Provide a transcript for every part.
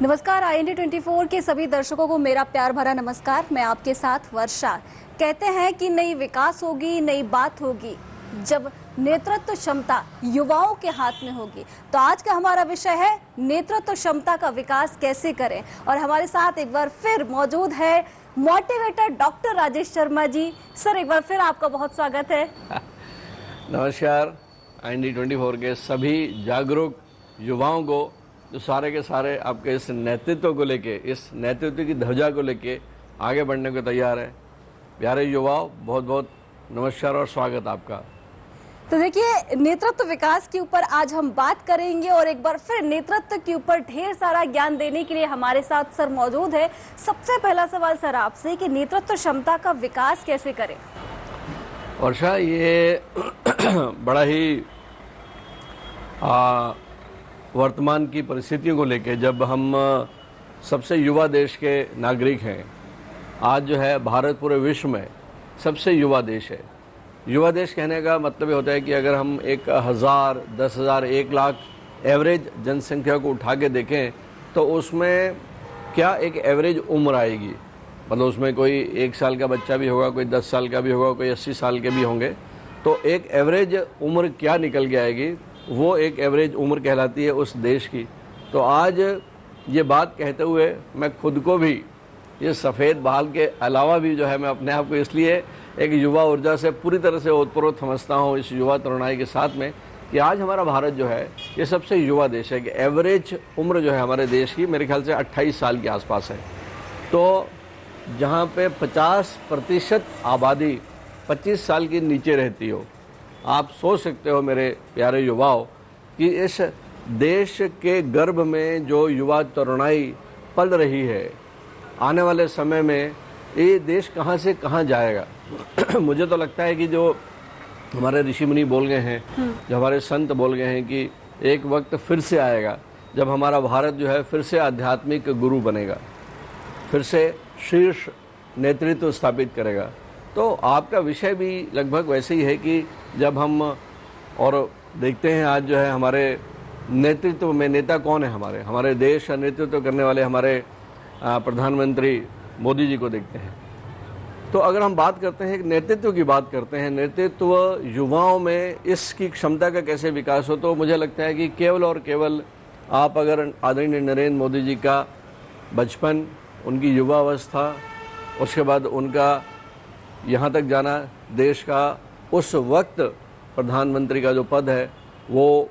नमस्कार। IND 24 के सभी दर्शकों को मेरा प्यार भरा नमस्कार। मैं आपके साथ वर्षा। कहते हैं कि नई विकास होगी, नई बात होगी जब नेतृत्व क्षमता युवाओं के हाथ में होगी। तो आज का हमारा विषय है नेतृत्व क्षमता का विकास कैसे करें। और हमारे साथ एक बार फिर मौजूद है motivator doctor Rajesh Sharma ji. Sir, एक बार फिर आपका बहुत स्वागत है। नमस्कार। IND 24 के सभी जागरूक युवाओं को, जो सारे के सारे आपके इस नेतृत्व को लेके, इस नेतृत्व की ध्वजा को लेके आगे बढ़ने को तैयार है। प्यारे युवाओं, बहुत बहुत नमस्कार और स्वागत आपका। तो देखिए, नेतृत्व विकास के ऊपर आज हम बात करेंगे और एक बार फिर नेतृत्व के ऊपर ढेर सारा ज्ञान देने के लिए हमारे साथ सर मौजूद है। सबसे पहला सवाल सर आपसे कि नेतृत्व क्षमता का विकास कैसे करें। वर्षा, ये बड़ा ही वर्तमान की परिस्थितियों को लेके, जब हम सबसे युवा देश के नागरिक हैं, आज जो है भारत पूरे विश्व में सबसे युवा देश है। युवा देश कहने का मतलब ये होता है कि अगर हम 1000, 10,000, 1 लाख एवरेज जनसंख्या को उठा के देखें तो उसमें क्या एक एवरेज उम्र आएगी। मतलब उसमें कोई 1 साल का बच्चा भी होगा, कोई 10 साल का भी होगा, कोई 80 साल के भी होंगे। तो एक एवरेज उम्र क्या निकल के आएगी, वो एक एवरेज उम्र कहलाती है उस देश की। तो आज ये बात कहते हुए मैं खुद को भी, ये सफ़ेद बाल के अलावा भी जो है, मैं अपने आप को इसलिए एक युवा ऊर्जा से पूरी तरह से ओतप्रोत समझता हूँ इस युवा तरुणाई के साथ में, कि आज हमारा भारत जो है ये सबसे युवा देश है। कि एवरेज उम्र जो है हमारे देश की मेरे ख्याल से 28 साल के आसपास है। तो जहाँ पे 50% आबादी 25 साल के नीचे रहती हो, आप सोच सकते हो मेरे प्यारे युवाओं कि इस देश के गर्भ में जो युवा तरुणाई पल रही है, आने वाले समय में ये देश कहाँ से कहाँ जाएगा। मुझे तो लगता है कि जो हमारे ऋषि मुनि बोल गए हैं, जो हमारे संत बोल गए हैं कि एक वक्त फिर से आएगा जब हमारा भारत जो है फिर से आध्यात्मिक गुरु बनेगा, फिर से शीर्ष नेतृत्व स्थापित करेगा। तो आपका विषय भी लगभग वैसे ही है कि जब हम और देखते हैं आज जो है हमारे नेतृत्व में नेता कौन है, हमारे देश का नेतृत्व करने वाले हमारे प्रधानमंत्री मोदी जी को देखते हैं। तो अगर हम बात करते हैं, नेतृत्व की बात करते हैं, नेतृत्व युवाओं में इसकी क्षमता का कैसे विकास हो, तो मुझे लगता है कि केवल और केवल आप अगर आदरणीय नरेंद्र मोदी जी का बचपन, उनकी युवावस्था, उसके बाद उनका यहाँ तक जाना, देश का उस वक्त प्रधानमंत्री का जो पद है वो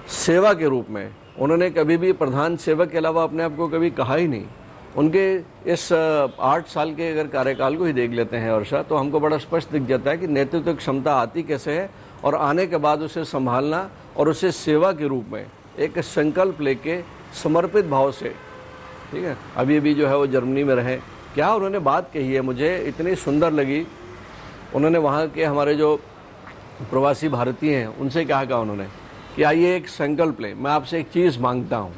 सेवा के रूप में, उन्होंने कभी भी प्रधान सेवक के अलावा अपने आप को कभी कहा ही नहीं। उनके इस 8 साल के अगर कार्यकाल को ही देख लेते हैं वर्षा, तो हमको बड़ा स्पष्ट दिख जाता है कि नेतृत्व क्षमता आती कैसे है और आने के बाद उसे संभालना और उसे सेवा के रूप में एक संकल्प लेके समर्पित भाव से, ठीक है। अभी भी जो है वो जर्मनी में रहे, क्या उन्होंने बात कही है, मुझे इतनी सुंदर लगी। उन्होंने वहाँ के हमारे जो प्रवासी भारतीय हैं उनसे क्या कहा उन्होंने कि आइए एक संकल्प लें, मैं आपसे एक चीज़ मांगता हूँ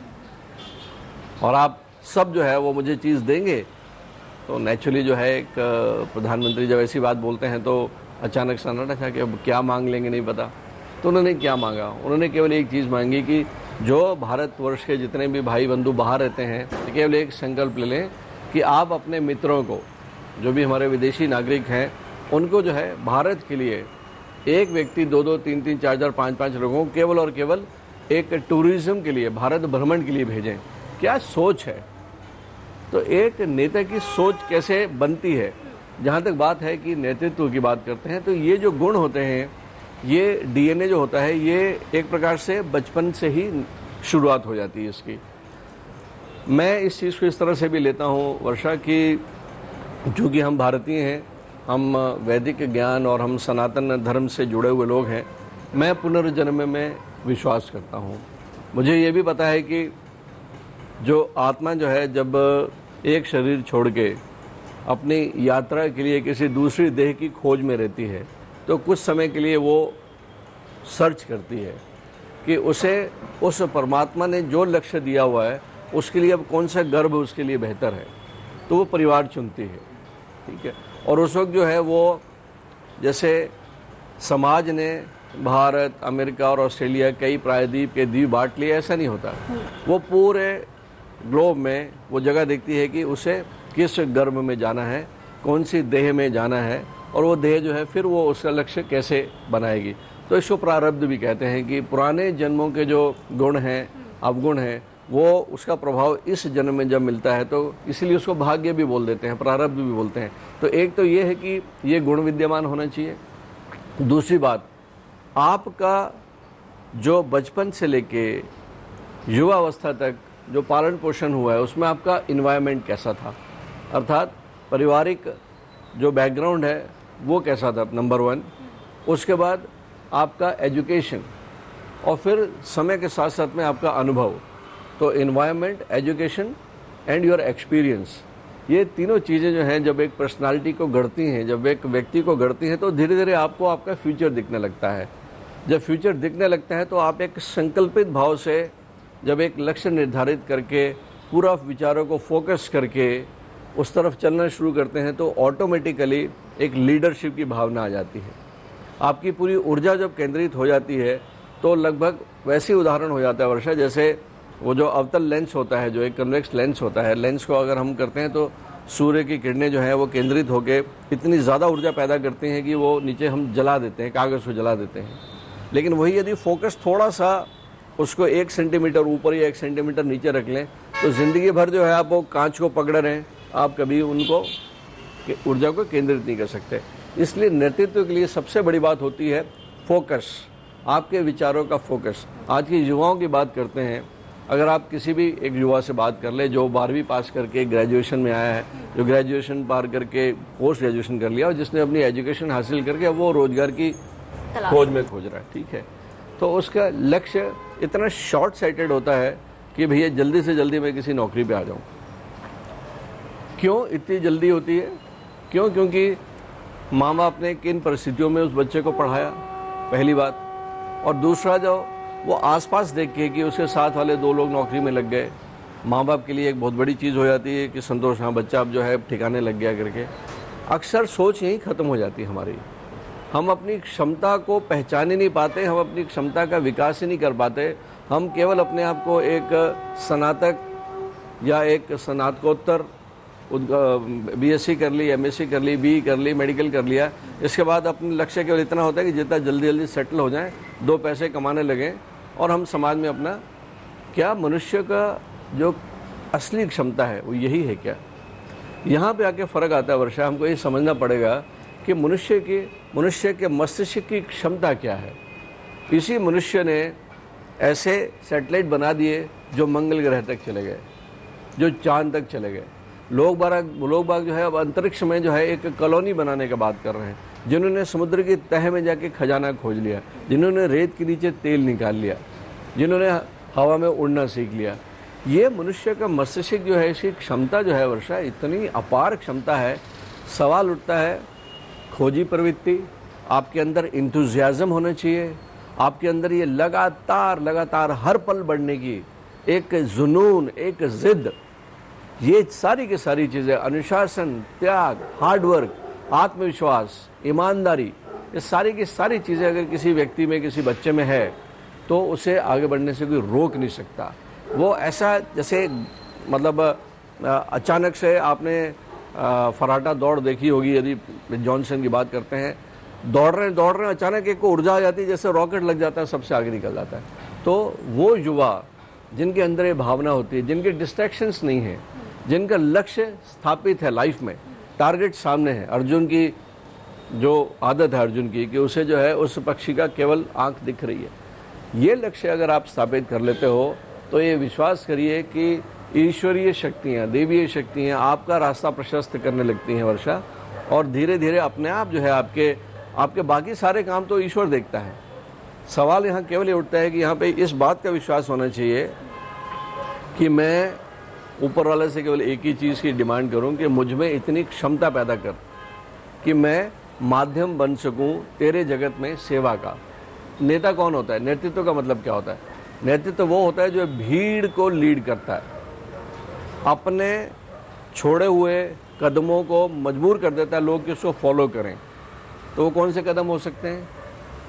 और आप सब जो है वो मुझे चीज़ देंगे। तो नेचुरली जो है एक प्रधानमंत्री जब ऐसी बात बोलते हैं तो अचानक सन्नाटा था कि अब क्या मांग लेंगे नहीं पता। तो उन्होंने क्या मांगा, उन्होंने केवल एक चीज़ मांगी कि जो भारतवर्ष के जितने भी भाई बंधु बाहर रहते हैं, केवल एक संकल्प ले लें कि आप अपने मित्रों को, जो भी हमारे विदेशी नागरिक हैं, उनको जो है भारत के लिए एक व्यक्ति 2-2, 3-3, 4-4, 5-5 लोगों को केवल और केवल एक टूरिज्म के लिए, भारत भ्रमण के लिए भेजें। क्या सोच है। तो एक नेता की सोच कैसे बनती है, जहाँ तक बात है कि नेतृत्व की बात करते हैं, तो ये जो गुण होते हैं, ये DNA जो होता है, ये एक प्रकार से बचपन से ही शुरुआत हो जाती है इसकी। मैं इस चीज़ को इस तरह से भी लेता हूँ वर्षा कि चूँकि हम भारतीय हैं, हम वैदिक ज्ञान और हम सनातन धर्म से जुड़े हुए लोग हैं, मैं पुनर्जन्म में विश्वास करता हूँ। मुझे ये भी पता है कि जो आत्मा जो है जब एक शरीर छोड़ के अपनी यात्रा के लिए किसी दूसरी देह की खोज में रहती है, तो कुछ समय के लिए वो सर्च करती है कि उसे उस परमात्मा ने जो लक्ष्य दिया हुआ है उसके लिए अब कौन सा गर्भ उसके लिए बेहतर है। तो वो परिवार चुनती है, ठीक है। और उस वक्त जो है वो, जैसे समाज ने भारत, अमेरिका और ऑस्ट्रेलिया कई प्रायद्वीप के द्वीप बांट लिए, ऐसा नहीं होता। वो पूरे ग्लोब में वो जगह देखती है कि उसे किस गर्भ में जाना है, कौन सी देह में जाना है, और वो देह जो है फिर वो उसका लक्ष्य कैसे बनाएगी। तो इसको प्रारब्ध भी कहते हैं कि पुराने जन्मों के जो गुण हैं, अवगुण हैं, वो उसका प्रभाव इस जन्म में जब मिलता है तो इसीलिए उसको भाग्य भी बोल देते हैं, प्रारब्ध भी बोलते हैं। तो एक तो ये है कि ये गुण विद्यमान होना चाहिए। दूसरी बात, आपका जो बचपन से लेके युवावस्था तक जो पालन पोषण हुआ है उसमें आपका इन्वायरमेंट कैसा था, अर्थात पारिवारिक जो बैकग्राउंड है वो कैसा था, नंबर 1। उसके बाद आपका एजुकेशन, और फिर समय के साथ साथ में आपका अनुभव। तो environment, education and your experience, ये तीनों चीज़ें जो हैं जब एक पर्सनालिटी को गढ़ती हैं, जब एक व्यक्ति को गढ़ती हैं, तो धीरे धीरे आपको आपका फ्यूचर दिखने लगता है। जब फ्यूचर दिखने लगता है तो आप एक संकल्पित भाव से जब एक लक्ष्य निर्धारित करके पूरा विचारों को फोकस करके उस तरफ चलना शुरू करते हैं तो ऑटोमेटिकली एक लीडरशिप की भावना आ जाती है। आपकी पूरी ऊर्जा जब केंद्रित हो जाती है तो लगभग वैसी उदाहरण हो जाता है वर्षा, जैसे वो जो अवतल लेंस होता है, जो एक कन्वेक्स लेंस होता है, लेंस को अगर हम करते हैं तो सूर्य की किरणें जो है वो केंद्रित होकर इतनी ज़्यादा ऊर्जा पैदा करती हैं कि वो नीचे हम जला देते हैं, कागज़ को जला देते हैं। लेकिन वही यदि फोकस थोड़ा सा उसको 1 सेंटीमीटर ऊपर या 1 सेंटीमीटर नीचे रख लें तो ज़िंदगी भर जो है आप वो कांच को पकड़े रहें, आप कभी उनको ऊर्जा को केंद्रित नहीं कर सकते। इसलिए नेतृत्व के लिए सबसे बड़ी बात होती है फोकस, आपके विचारों का फोकस। आज के युवाओं की बात करते हैं, अगर आप किसी भी एक युवा से बात कर ले जो 12वीं पास करके ग्रेजुएशन में आया है, जो ग्रेजुएशन पार करके पोस्ट ग्रेजुएशन कर लिया और जिसने अपनी एजुकेशन हासिल करके वो रोजगार की खोज में खोज रहा है, ठीक है, तो उसका लक्ष्य इतना शॉर्ट साइटेड होता है कि भैया जल्दी से जल्दी मैं किसी नौकरी पे आ जाऊं। क्यों इतनी जल्दी होती है? क्यों? क्योंकि माँ बाप ने किन परिस्थितियों में उस बच्चे को पढ़ाया, पहली बात। और दूसरा, जो वो आसपास देख के कि उसके साथ वाले 2 लोग नौकरी में लग गए, माँ बाप के लिए एक बहुत बड़ी चीज़ हो जाती है कि संतोष, हाँ बच्चा अब जो है ठिकाने लग गया करके। अक्सर सोच यहीं ख़त्म हो जाती है हमारी। हम अपनी क्षमता को पहचान ही नहीं पाते, हम अपनी क्षमता का विकास ही नहीं कर पाते। हम केवल अपने आप को एक स्नातक या एक स्नातकोत्तर बीएससी कर ली, एमएससी कर ली, बीई कर ली, मेडिकल कर लिया, इसके बाद अपने लक्ष्य केवल इतना होता है कि जितना जल्दी जल्दी सेटल हो जाएं, 2 पैसे कमाने लगें और हम समाज में अपना, क्या मनुष्य का जो असली क्षमता है वो यही है क्या? यहाँ पे आके फ़र्क आता है वर्षा। हमको ये समझना पड़ेगा कि मनुष्य के मस्तिष्क की क्षमता क्या है। इसी मनुष्य ने ऐसे सैटेलाइट बना दिए जो मंगल ग्रह तक चले गए, जो चांद तक चले गए। लोग बाग जो है अब अंतरिक्ष में जो है एक कॉलोनी बनाने की बात कर रहे हैं, जिन्होंने समुद्र की तह में जाके खजाना खोज लिया, जिन्होंने रेत के नीचे तेल निकाल लिया, जिन्होंने हवा में उड़ना सीख लिया। ये मनुष्य का मस्तिष्क जो है, इसकी क्षमता जो है वर्षा, इतनी अपार क्षमता है। सवाल उठता है, खोजी प्रवृत्ति, आपके अंदर इंथुजियाज्म होना चाहिए, आपके अंदर ये लगातार हर पल बढ़ने की एक जुनून, एक जिद, ये सारी की सारी चीज़ें, अनुशासन, त्याग, हार्डवर्क, आत्मविश्वास, ईमानदारी, ये सारी की सारी चीज़ें अगर किसी व्यक्ति में, किसी बच्चे में है तो उसे आगे बढ़ने से कोई रोक नहीं सकता। वो ऐसा जैसे मतलब अचानक से आपने फराटा दौड़ देखी होगी, यदि जॉनसन की बात करते हैं, दौड़ रहे हैं अचानक एक को ऊर्जा आ जाती है, जैसे रॉकेट लग जाता है, सबसे आगे निकल जाता है। तो वो युवा जिनके अंदर ये भावना होती है, जिनके डिस्ट्रैक्शंस नहीं है, जिनका लक्ष्य स्थापित है लाइफ में, टारगेट सामने है। अर्जुन की जो आदत है अर्जुन की कि उसे जो है उस पक्षी का केवल आंख दिख रही है। ये लक्ष्य अगर आप स्थापित कर लेते हो तो ये विश्वास करिए कि ईश्वरीय शक्तियाँ, देवीय शक्तियाँ आपका रास्ता प्रशस्त करने लगती हैं वर्षा, और धीरे धीरे अपने आप जो है आपके बाकी सारे काम तो ईश्वर देखता है। सवाल यहाँ केवल ये उठता है कि यहाँ पे इस बात का विश्वास होना चाहिए कि मैं ऊपर वाले से केवल एक ही चीज़ की डिमांड करूं कि मुझ में इतनी क्षमता पैदा कर कि मैं माध्यम बन सकूं तेरे जगत में सेवा का। नेता कौन होता है? नेतृत्व का मतलब क्या होता है? नेतृत्व वो होता है जो भीड़ को लीड करता है, अपने छोड़े हुए कदमों को मजबूर कर देता है लोग कि उसको फॉलो करें। तो वो कौन से कदम हो सकते हैं?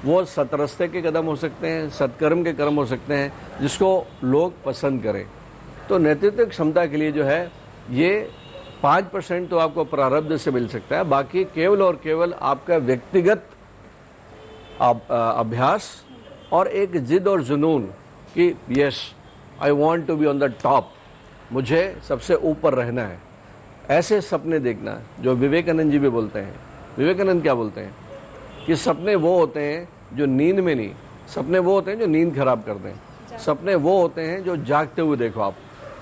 वो सतरस्ते के कदम हो सकते हैं, सत्कर्म के कर्म हो सकते हैं जिसको लोग पसंद करें। तो नेतृत्व क्षमता के लिए जो है ये 5% तो आपको प्रारब्ध से मिल सकता है, बाकी केवल और केवल आपका व्यक्तिगत अभ्यास और एक जिद और जुनून कि yes I want to be on the top, मुझे सबसे ऊपर रहना है, ऐसे सपने देखना जो विवेकानंद जी भी बोलते हैं। विवेकानंद क्या बोलते हैं कि सपने वो होते हैं जो नींद में नहीं, सपने वो होते हैं जो नींद खराब कर दें, सपने वो होते हैं जो जागते हुए देखो आप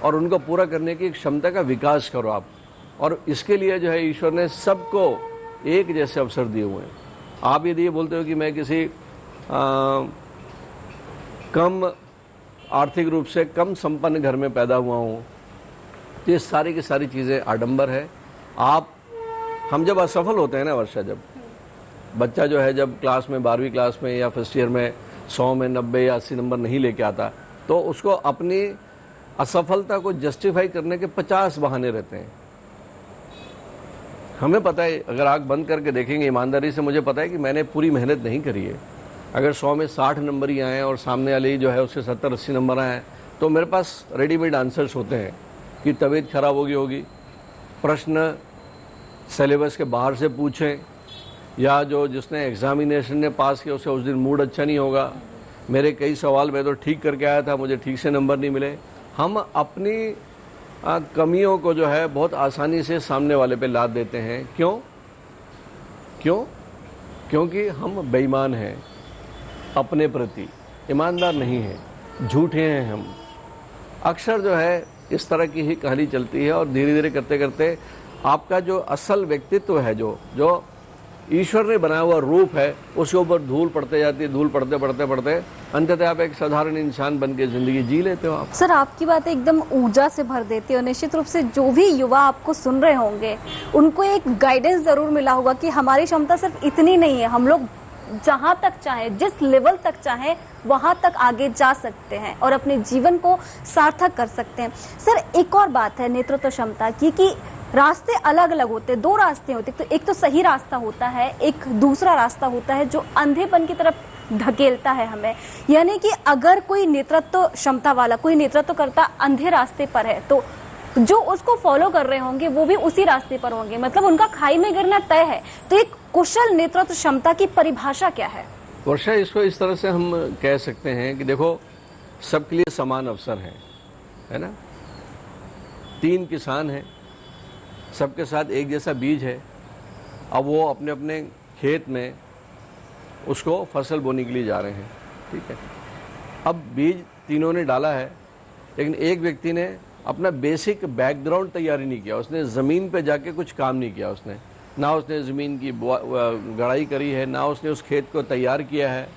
और उनको पूरा करने की क्षमता का विकास करो आप। और इसके लिए जो है ईश्वर ने सबको एक जैसे अवसर दिए हुए हैं। आप यदि ये बोलते हो कि मैं किसी कम आर्थिक रूप से कम संपन्न घर में पैदा हुआ हूँ, तो ये सारी की सारी चीज़ें आडंबर है। हम जब असफल होते हैं ना वर्षा, जब बच्चा जो है जब क्लास में 12वीं क्लास में या फर्स्ट ईयर में 100 में 90 या 80 नंबर नहीं लेके आता, तो उसको अपनी असफलता को जस्टिफाई करने के 50 बहाने रहते हैं। हमें पता है, अगर आंख बंद करके देखेंगे ईमानदारी से, मुझे पता है कि मैंने पूरी मेहनत नहीं करी है। अगर 100 में 60 नंबर ही आए और सामने वाले जो है उससे 70-80 नंबर आए, तो मेरे पास रेडीमेड आंसर्स होते हैं कि तबीयत खराब होगी, प्रश्न सिलेबस के बाहर से पूछें, या जो जिसने एग्जामिनेशन ने पास किया उसे उस दिन मूड अच्छा नहीं होगा, मेरे कई सवाल मैं तो ठीक करके आया था, मुझे ठीक से नंबर नहीं मिले। हम अपनी कमियों को जो है बहुत आसानी से सामने वाले पे लाद देते हैं। क्योंकि हम बेईमान हैं, अपने प्रति ईमानदार नहीं हैं, झूठे हैं हम। अक्सर जो है इस तरह की ही कहानी चलती है और धीरे धीरे करते करते आपका जो असल व्यक्तित्व है, जो ईश्वर ने बनाया हुआ रूप है, उसके ऊपर धूल पड़ते जाती है। धूल पड़ते पड़ते पड़ते अंततः आप एक साधारण इंसान बन के जिंदगी जी लेते हो आप। सर, आपकी बातें एकदम ऊर्जा से भर देती है। निश्चित रूप से जो भी युवा आपको सुन रहे होंगे उनको एक गाइडेंस जरूर मिला होगा कि हमारी क्षमता सिर्फ इतनी नहीं है, हम लोग जहां तक चाहें, जिस लेवल तक चाहें वहां तक आगे जा सकते हैं और अपने जीवन को सार्थक कर सकते हैं। सर, एक और बात है नेतृत्व क्षमता की कि रास्ते अलग अलग होते हैं, 2 रास्ते होते हैं। तो एक तो सही रास्ता होता है, एक दूसरा रास्ता होता है जो अंधेपन की तरफ धकेलता है हमें। यानी कि अगर कोई नेतृत्व क्षमता वाला, कोई नेतृत्व करता अंधे रास्ते पर है, तो जो उसको फॉलो कर रहे होंगे वो भी उसी रास्ते पर होंगे, मतलब उनका खाई में गिरना तय है। तो एक कुशल नेतृत्व क्षमता की परिभाषा क्या है? वर्षा, इसको इस तरह से हम कह सकते हैं कि देखो, सबके लिए समान अवसर है ना। 3 किसान हैं, सबके साथ एक जैसा बीज है। अब वो अपने अपने खेत में उसको फसल बोने के लिए जा रहे हैं, ठीक है। अब बीज तीनों ने डाला है, लेकिन एक व्यक्ति ने अपना बेसिक बैकग्राउंड तैयारी नहीं किया, उसने ज़मीन पे जाके कुछ काम नहीं किया, उसने ना उसने ज़मीन की गड़ाई करी है, ना उसने उस खेत को तैयार किया है,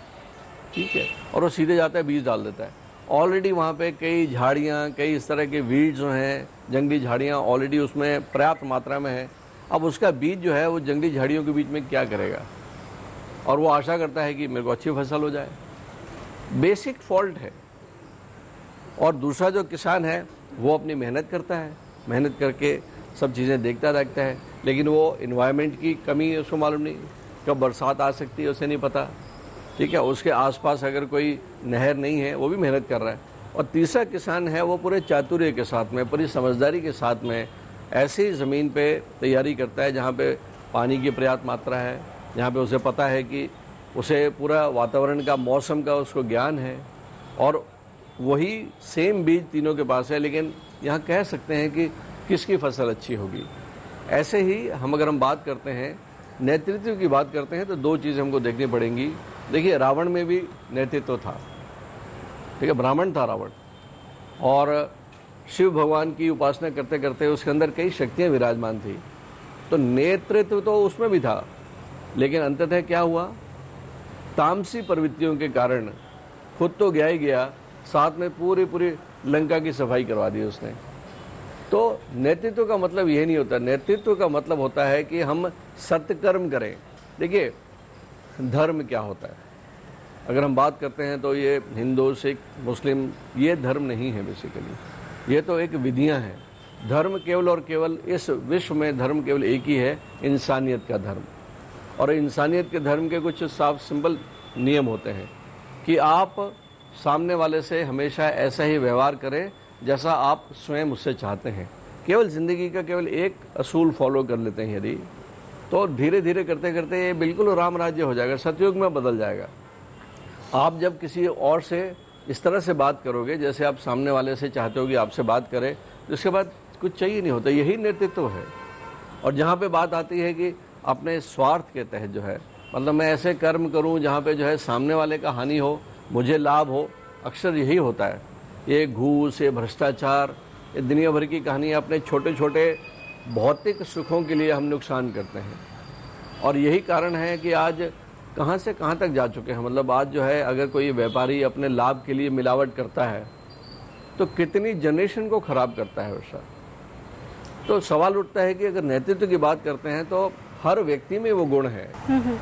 ठीक है। और वो सीधे जाता है, बीज डाल देता है। ऑलरेडी वहाँ पे कई झाड़ियाँ, कई इस तरह के वीड्स जो हैं, जंगली झाड़ियाँ ऑलरेडी उसमें पर्याप्त मात्रा में है। अब उसका बीज जो है वो जंगली झाड़ियों के बीच में क्या करेगा, और वो आशा करता है कि मेरे को अच्छी फसल हो जाए। बेसिक फॉल्ट है। और दूसरा जो किसान है वो अपनी मेहनत करता है, मेहनत करके सब चीज़ें देखता है, लेकिन वो इन्वायरमेंट की कमी है, उसको मालूम नहीं कब बरसात आ सकती है, उसे नहीं पता, ठीक है। उसके आसपास अगर कोई नहर नहीं है, वो भी मेहनत कर रहा है। और तीसरा किसान है, वो पूरे चातुर्य के साथ में, पूरी समझदारी के साथ में ऐसी ज़मीन पे तैयारी करता है जहाँ पे पानी की पर्याप्त मात्रा है, जहाँ पे उसे पता है कि उसे पूरा वातावरण का, मौसम का उसको ज्ञान है, और वही सेम बीज तीनों के पास है, लेकिन यहाँ कह सकते हैं कि किसकी फसल अच्छी होगी। ऐसे ही अगर हम बात करते हैं, नेतृत्व की बात करते हैं, तो 2 चीज़ें हमको देखनी पड़ेंगी। देखिए, रावण में भी नेतृत्व था, ठीक है, ब्राह्मण था रावण, और शिव भगवान की उपासना करते करते उसके अंदर कई शक्तियाँ विराजमान थी, तो नेतृत्व तो उसमें भी था। लेकिन अंततः क्या हुआ, तामसी प्रवृत्तियों के कारण खुद तो गया ही गया, साथ में पूरी लंका की सफाई करवा दी उसने। तो नेतृत्व का मतलब यह नहीं होता, नेतृत्व का मतलब होता है कि हम सत्कर्म करें। देखिए, धर्म क्या होता है, अगर हम बात करते हैं तो ये हिंदू, सिख, मुस्लिम, ये धर्म नहीं है बेसिकली, ये तो एक विधियां हैं। धर्म केवल और केवल इस विश्व में धर्म केवल एक ही है, इंसानियत का धर्म। और इंसानियत के धर्म के कुछ साफ सिंपल नियम होते हैं कि आप सामने वाले से हमेशा ऐसा ही व्यवहार करें जैसा आप स्वयं उससे चाहते हैं। केवल ज़िंदगी का केवल एक असूल फॉलो कर लेते हैं यदि, तो धीरे धीरे करते करते ये बिल्कुल राम राज्य हो जाएगा, सतयुग में बदल जाएगा। आप जब किसी और से इस तरह से बात करोगे जैसे आप सामने वाले से चाहते हो कि आपसे बात करे, तो उसके बाद कुछ चाहिए नहीं होता। यही नेतृत्व है। और जहाँ पे बात आती है कि अपने स्वार्थ के तहत जो है, मतलब मैं ऐसे कर्म करूँ जहाँ पे जो है सामने वाले का हानि हो, मुझे लाभ हो, अक्सर यही होता है। ये घूस, ये भ्रष्टाचार, ये दुनिया भर की कहानी, अपने छोटे छोटे भौतिक सुखों के लिए हम नुकसान करते हैं। और यही कारण है कि आज कहाँ से कहाँ तक जा चुके हैं। मतलब आज जो है अगर कोई व्यापारी अपने लाभ के लिए मिलावट करता है तो कितनी जनरेशन को ख़राब करता है वैसा। तो सवाल उठता है कि अगर नेतृत्व की बात करते हैं तो हर व्यक्ति में वो गुण है,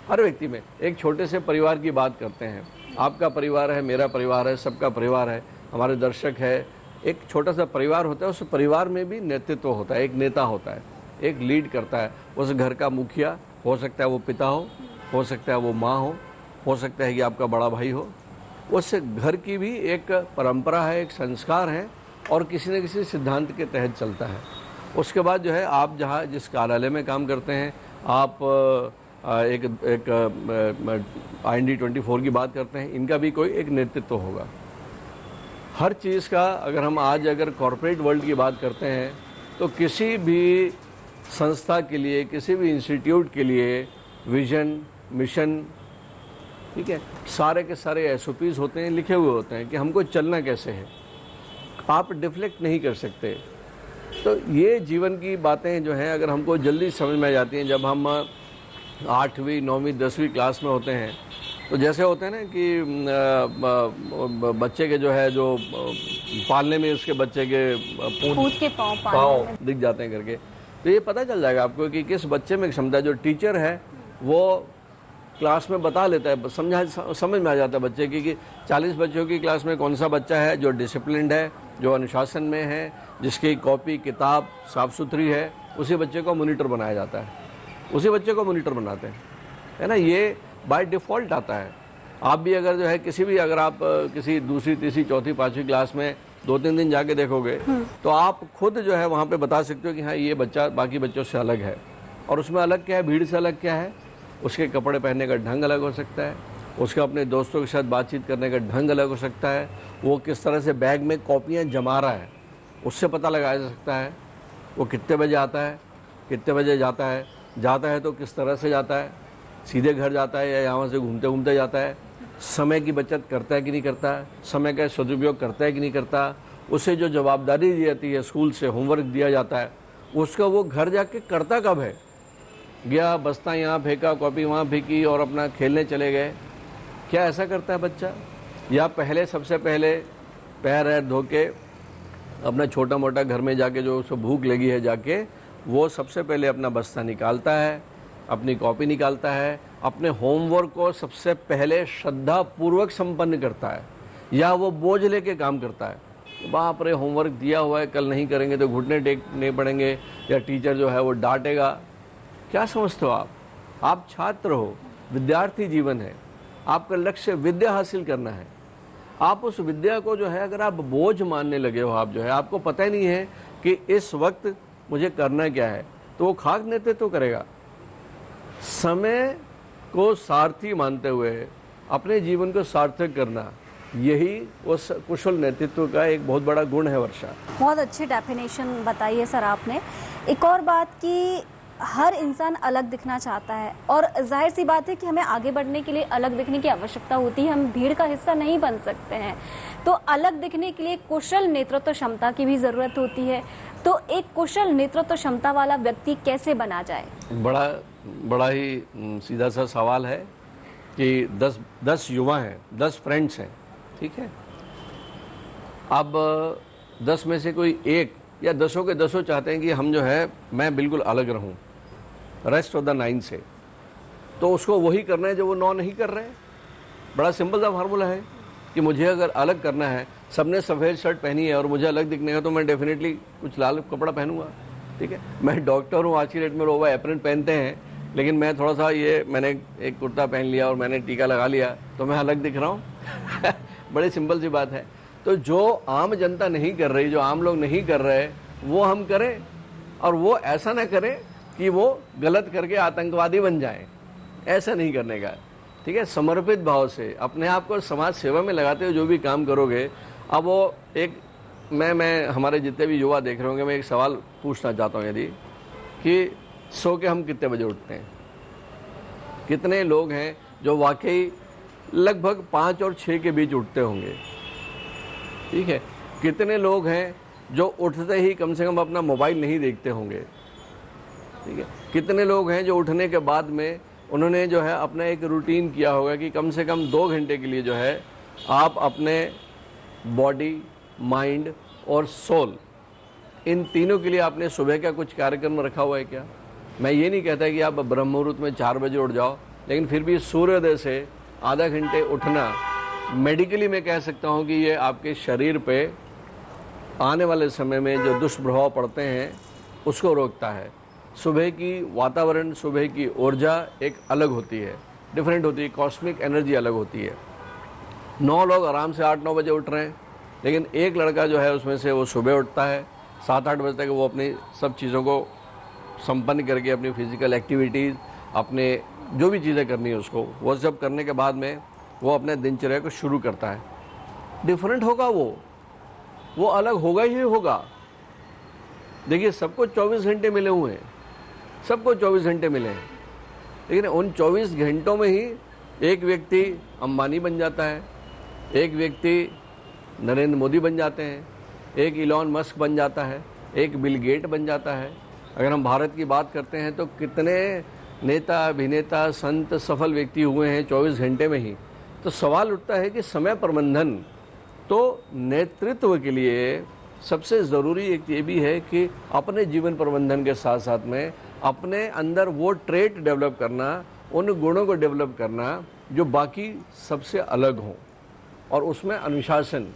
हर व्यक्ति में। एक छोटे से परिवार की बात करते हैं, आपका परिवार है, मेरा परिवार है, सबका परिवार है, हमारे दर्शक है, एक छोटा सा परिवार होता है। उस परिवार में भी नेतृत्व होता है, एक नेता होता है, एक लीड करता है। उस घर का मुखिया हो सकता है, वो पिता हो सकता है वो माँ हो सकता है कि आपका बड़ा भाई हो। उस घर की भी एक परंपरा है, एक संस्कार है और किसी न किसी सिद्धांत के तहत चलता है। उसके बाद जो है आप जहाँ जिस कार्यालय में काम करते हैं, आप एक IND 24 की बात करते हैं, इनका भी कोई एक नेतृत्व होगा। हर चीज़ का अगर कॉरपोरेट वर्ल्ड की बात करते हैं तो किसी भी संस्था के लिए, किसी भी इंस्टीट्यूट के लिए विजन, मिशन, ठीक है, सारे के सारे SOPs होते हैं, लिखे हुए होते हैं कि हमको चलना कैसे है। आप डिफ्लेक्ट नहीं कर सकते। तो ये जीवन की बातें जो हैं अगर हमको जल्दी समझ में आ जाती हैं जब हम 8वीं 9वीं 10वीं क्लास में होते हैं। तो जैसे होते हैं ना कि बच्चे के जो है जो पालने में उसके बच्चे के पूत के पाँव दिख जाते हैं करके, तो ये पता चल जाएगा आपको कि किस बच्चे में क्षमता। जो टीचर है वो क्लास में बता लेता है, समझ में आ जाता है बच्चे की कि 40 बच्चों की क्लास में कौन सा बच्चा है जो डिसिप्लिन्ड है, जो अनुशासन में है, जिसकी कॉपी किताब साफ़ सुथरी है, उसी बच्चे को मॉनिटर बनाया जाता है, उसी बच्चे को मॉनिटर बनाते हैं, है ना। ये बाय डिफ़ॉल्ट आता है। आप भी अगर जो है अगर आप किसी दूसरी तीसरी चौथी पाँचवीं क्लास में 2-3 दिन जाके देखोगे तो आप खुद जो है वहाँ पे बता सकते हो कि हाँ ये बच्चा बाकी बच्चों से अलग है। और उसमें अलग क्या है, भीड़ से अलग क्या है, उसके कपड़े पहनने का ढंग अलग हो सकता है, उसका अपने दोस्तों के साथ बातचीत करने का ढंग अलग हो सकता है, वो किस तरह से बैग में कॉपियाँ जमा रहा है उससे पता लगाया जा सकता है, वो कितने बजे आता है, कितने बजे जाता है तो किस तरह से जाता है, सीधे घर जाता है या यहाँ से घूमते घूमते जाता है, समय की बचत करता है कि नहीं करता है, समय का सदुपयोग करता है कि नहीं करता, उसे जो जवाबदारी दी जाती है स्कूल से, होमवर्क दिया जाता है, उसका वो घर जाके करता कब है। गया, बस्ता यहाँ फेंका, कॉपी वहाँ फेंकी और अपना खेलने चले गए, क्या ऐसा करता है बच्चा? या सबसे पहले पैर है धो के अपना छोटा मोटा घर में जाके जो उसको भूख लगी है जाके वो सबसे पहले अपना बस्ता निकालता है, अपनी कॉपी निकालता है, अपने होमवर्क को सबसे पहले श्रद्धापूर्वक संपन्न करता है, या वो बोझ लेके काम करता है, बाप रे होमवर्क दिया हुआ है, कल नहीं करेंगे तो घुटने टेकने पड़ेंगे या टीचर जो है वो डांटेगा। क्या समझते हो आप छात्र हो, विद्यार्थी जीवन है, आपका लक्ष्य विद्या हासिल करना है। आप उस विद्या को जो है अगर आप बोझ मानने लगे हो, आप जो है आपको पता ही नहीं है कि इस वक्त मुझे करना क्या है, तो वो खाक नेतृत्व करेगा। समय को सारथी मानते हुए अपने जीवन को सार्थक करना, यही उस कुशल नेतृत्व का एक बहुत बड़ा गुण है। वर्षा, बहुत अच्छी डेफिनेशन बताई है सर आपने। एक और बात कि हर इंसान अलग दिखना चाहता है और जाहिर सी बात है कि हमें आगे बढ़ने के लिए अलग दिखने की आवश्यकता होती है, हम भीड़ का हिस्सा नहीं बन सकते हैं। तो अलग दिखने के लिए कुशल नेतृत्व क्षमता की भी ज़रूरत होती है। तो एक कुशल नेतृत्व क्षमता वाला व्यक्ति कैसे बना जाए? बड़ा ही सीधा सा सवाल है कि 10 युवा हैं, 10 फ्रेंड्स हैं, ठीक है। अब 10 में से कोई एक या 10 के 10 चाहते हैं कि हम जो है मैं बिल्कुल अलग रहूं रेस्ट ऑफ द 9 से, तो उसको वही करना है जो वो 9 नहीं कर रहे हैं। बड़ा सिंपल सा फार्मूला है कि मुझे अगर अलग करना है, सबने सफ़ेद शर्ट पहनी है और मुझे अलग दिखने का, तो मैं डेफिनेटली कुछ लाल कपड़ा पहनूंगा, ठीक है। मैं डॉक्टर हूँ, आज की डेट में लोग एप्रन पहनते हैं, लेकिन मैं थोड़ा सा मैंने एक कुर्ता पहन लिया और मैंने टीका लगा लिया तो मैं अलग दिख रहा हूँ। बड़ी सिंपल सी बात है। तो जो आम जनता नहीं कर रही, जो आम लोग नहीं कर रहे, वो हम करें, और वो ऐसा ना करें कि वो गलत करके आतंकवादी बन जाएं। ऐसा नहीं करने का, ठीक है। समर्पित भाव से अपने आप को समाज सेवा में लगाते हुए जो भी काम करोगे, अब वो एक मैं हमारे जितने भी युवा देख रहे होंगे, मैं एक सवाल पूछना चाहता हूँ यदि कि सो के हम कितने बजे उठते हैं? कितने लोग हैं जो वाकई लगभग 5 और 6 के बीच उठते होंगे, ठीक है। कितने लोग हैं जो उठते ही कम से कम अपना मोबाइल नहीं देखते होंगे, ठीक है। कितने लोग हैं जो उठने के बाद में उन्होंने जो है अपना एक रूटीन किया होगा कि कम से कम 2 घंटे के लिए जो है आप अपने बॉडी, माइंड और सोल, इन तीनों के लिए आपने सुबह का कुछ कार्यक्रम रखा हुआ है क्या? मैं ये नहीं कहता कि आप ब्रह्म मुहूर्त में 4 बजे उठ जाओ, लेकिन फिर भी सूर्योदय से आधा घंटे उठना, मेडिकली मैं कह सकता हूँ कि ये आपके शरीर पे आने वाले समय में जो दुष्प्रभाव पड़ते हैं उसको रोकता है। सुबह की वातावरण, सुबह की ऊर्जा एक अलग होती है, डिफरेंट होती है, कॉस्मिक एनर्जी अलग होती है। 9 लोग आराम से 8-9 बजे उठ रहे हैं, लेकिन एक लड़का जो है उसमें से वो सुबह उठता है, 7-8 बजे तक वो अपनी सब चीज़ों को संपन्न करके अपनी फिजिकल एक्टिविटीज़, अपने जो भी चीज़ें करनी है उसको, वो सब करने के बाद में वो अपने दिनचर्या को शुरू करता है। डिफरेंट होगा, वो अलग होगा ही होगा। देखिए, सबको 24 घंटे मिले हुए हैं, सबको 24 घंटे मिले हैं, लेकिन उन 24 घंटों में ही एक व्यक्ति अंबानी बन जाता है, एक व्यक्ति नरेंद्र मोदी बन जाते हैं, एक इलॉन मस्क बन जाता है, एक बिल गेट बन जाता है। अगर हम भारत की बात करते हैं तो कितने नेता, अभिनेता, संत सफल व्यक्ति हुए हैं 24 घंटे में ही। तो सवाल उठता है कि समय प्रबंधन, तो नेतृत्व के लिए सबसे ज़रूरी एक ये भी है कि अपने जीवन प्रबंधन के साथ साथ में अपने अंदर वो ट्रेट डेवलप करना, उन गुणों को डेवलप करना जो बाकी सबसे अलग हों, और उसमें अनुशासन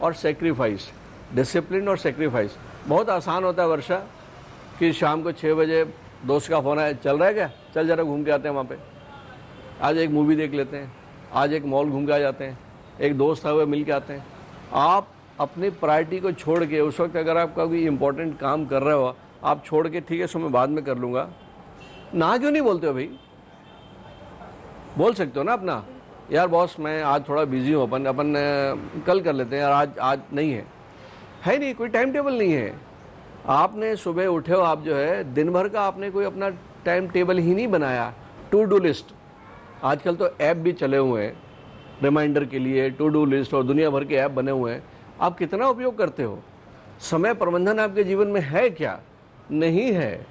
और सेक्रीफाइस, डिसिप्लिन और सेक्रीफाइस। बहुत आसान होता है वर्षा कि शाम को 6 बजे दोस्त का फ़ोन आया, चल रहा है क्या, चल ज़रा घूम के आते हैं वहाँ पे, आज एक मूवी देख लेते हैं, आज एक मॉल घूम के आ जाते हैं, एक दोस्त है हुए मिल के आते हैं। आप अपनी प्रायोरिटी को छोड़ के उस वक्त अगर आप कोई इंपॉर्टेंट काम कर रहे हो, आप छोड़ के ठीक है सो मैं बाद में कर लूँगा, ना क्यों नहीं बोलते हो भाई? बोल सकते हो ना अपना, यार बॉस मैं आज थोड़ा बिजी हूँ, अपन कल कर लेते हैं यार, आज नहीं है नहीं, कोई टाइम टेबल नहीं है। आपने सुबह उठे हो, आप जो है दिन भर का आपने कोई अपना टाइम टेबल ही नहीं बनाया। टू डू लिस्ट, आजकल तो ऐप भी चले हुए हैं रिमाइंडर के लिए, टू डू लिस्ट और दुनिया भर के ऐप बने हुए हैं। आप कितना उपयोग करते हो? समय प्रबंधन आपके जीवन में है क्या? नहीं है,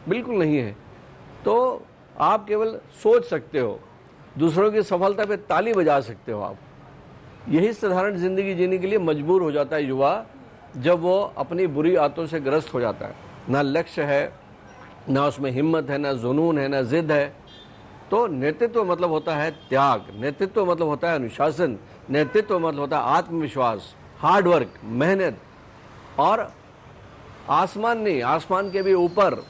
बिल्कुल नहीं है। तो आप केवल सोच सकते हो, दूसरों की सफलता पे ताली बजा सकते हो आप। यही साधारण जिंदगी जीने के लिए मजबूर हो जाता है युवा, जब वो अपनी बुरी आदतों से ग्रस्त हो जाता है। ना लक्ष्य है, ना उसमें हिम्मत है, ना जुनून है, ना जिद है। तो नेतृत्व मतलब होता है त्याग, नेतृत्व मतलब होता है अनुशासन, नेतृत्व मतलब होता है आत्मविश्वास, हार्ड वर्क, मेहनत। और आसमान नहीं, आसमान के भी ऊपर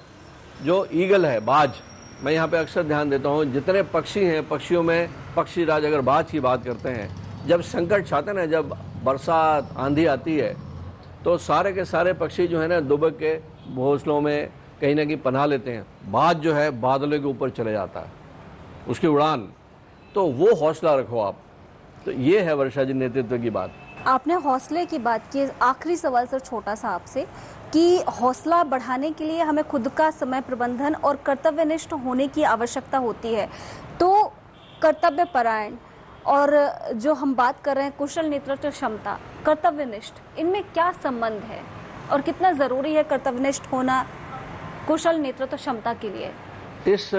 जो ईगल है, बाज, मैं यहाँ पे अक्सर ध्यान देता हूँ, जितने पक्षी हैं, पक्षियों में पक्षी राज अगर बाज की बात करते हैं, जब संकट छाते हैं ना, जब बरसात आंधी आती है, तो सारे के सारे पक्षी जो है ना दुबक के घोंसलों में कहीं ना कहीं पनाह लेते हैं। बाज जो है बादलों के ऊपर चले जाता है, उसकी उड़ान, तो वो हौसला रखो आप। तो ये है वर्षा जी नेतृत्व की बात। आपने हौसले की बात की। आखिरी सवाल सर छोटा सा आपसे, कि हौसला बढ़ाने के लिए हमें खुद का समय प्रबंधन और कर्तव्यनिष्ठ होने की आवश्यकता होती है। तो कर्तव्यपरायण और जो हम बात कर रहे हैं कुशल नेतृत्व क्षमता, कर्तव्यनिष्ठ, इनमें क्या संबंध है और कितना ज़रूरी है कर्तव्यनिष्ठ होना कुशल नेतृत्व क्षमता के लिए? इस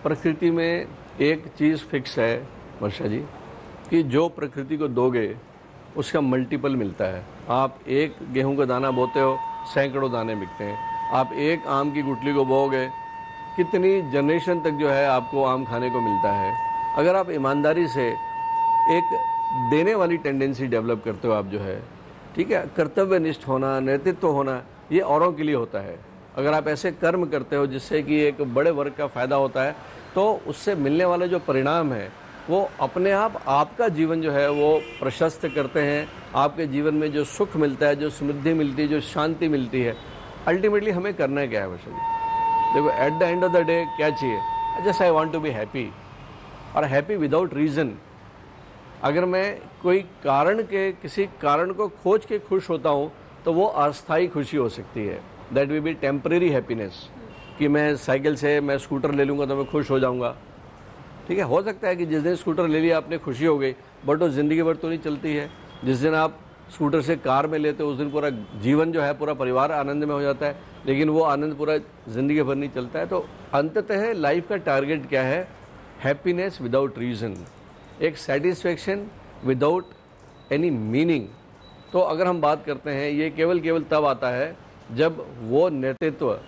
प्रकृति में एक चीज़ फिक्स है वर्षा जी, कि जो प्रकृति को दोगे उसका मल्टीपल मिलता है। आप एक गेहूं का दाना बोते हो, सैकड़ों दाने बिकते हैं। आप एक आम की गुठली को बोओगे, कितनी जनरेशन तक जो है आपको आम खाने को मिलता है। अगर आप ईमानदारी से एक देने वाली टेंडेंसी डेवलप करते हो आप जो है, ठीक है, कर्तव्यनिष्ठ होना, नेतृत्व होना, ये औरों के लिए होता है। अगर आप ऐसे कर्म करते हो जिससे कि एक बड़े वर्ग का फायदा होता है, तो उससे मिलने वाले जो परिणाम है वो अपने आप आपका जीवन जो है वो प्रशस्त करते हैं। आपके जीवन में जो सुख मिलता है, जो समृद्धि मिलती है, जो शांति मिलती है, अल्टीमेटली हमें करना क्या है वैसे? देखो, at the end of the day क्या चाहिए? Just I want to be happy, और हैप्पी विदाउट रीज़न। अगर मैं कोई कारण के किसी कारण को खोज के खुश होता हूँ तो वो अस्थायी खुशी हो सकती है। That will be temporary happiness, कि मैं साइकिल से मैं स्कूटर ले लूँगा तो मैं खुश हो जाऊँगा। ठीक है, हो सकता है कि जिस दिन स्कूटर ले लिया आपने खुशी हो गई, बट वो ज़िंदगी भर तो नहीं चलती है। जिस दिन आप स्कूटर से कार में लेते हो उस दिन पूरा जीवन जो है, पूरा परिवार आनंद में हो जाता है, लेकिन वो आनंद पूरा ज़िंदगी भर नहीं चलता है। तो अंततः लाइफ का टारगेट क्या है? हैप्पीनेस विदाउट रीज़न, एक सेटिस्फेक्शन विदाउट एनी मीनिंग। तो अगर हम बात करते हैं, ये केवल तब आता है जब वो नेतृत्व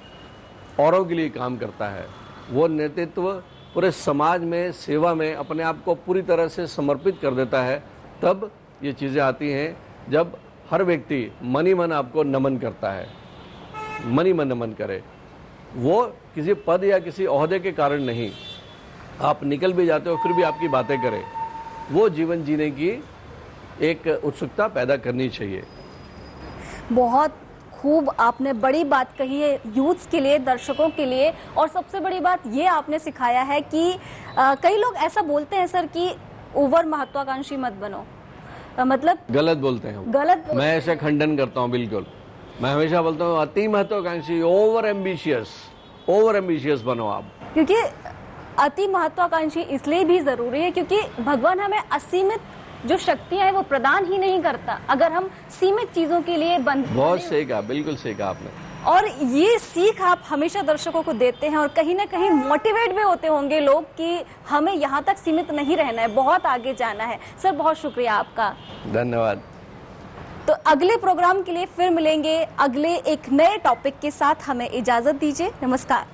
औरों के लिए काम करता है, वो नेतृत्व पूरे समाज में, सेवा में अपने आप को पूरी तरह से समर्पित कर देता है। तब ये चीज़ें आती हैं जब हर व्यक्ति मन ही मन आपको नमन करता है, मन ही मन नमन करे। वो किसी पद या किसी ओहदे के कारण नहीं, आप निकल भी जाते हो फिर भी आपकी बातें करें, वो जीवन जीने की एक उत्सुकता पैदा करनी चाहिए। बहुत खूब आपने बड़ी बात कही है यूथ्स के लिए, दर्शकों के लिए। और सबसे बड़ी बात ये आपने सिखाया है कि कई लोग ऐसा बोलते हैं सर कि ओवर महत्वाकांक्षी मत बनो, मतलब गलत बोलते हैं, गलत मैं ऐसे खंडन करता हूँ बिल्कुल। मैं हमेशा बोलता हूँ अति महत्वाकांक्षी, ओवर एम्बिशियस बनो आप। क्योंकि अति महत्वाकांक्षी इसलिए भी जरूरी है क्योंकि भगवान हमें असीमित जो शक्तियां हैं वो प्रदान ही नहीं करता अगर हम सीमित चीजों के लिए बंद। बहुत सही कहा, बिल्कुल सही कहा आपने। और ये सीख आप हमेशा दर्शकों को देते हैं और कहीं ना कहीं मोटिवेट भी होते होंगे लोग कि हमें यहाँ तक सीमित नहीं रहना है, बहुत आगे जाना है। सर बहुत शुक्रिया आपका, धन्यवाद। तो अगले प्रोग्राम के लिए फिर मिलेंगे अगले एक नए टॉपिक के साथ। हमें इजाजत दीजिए, नमस्कार।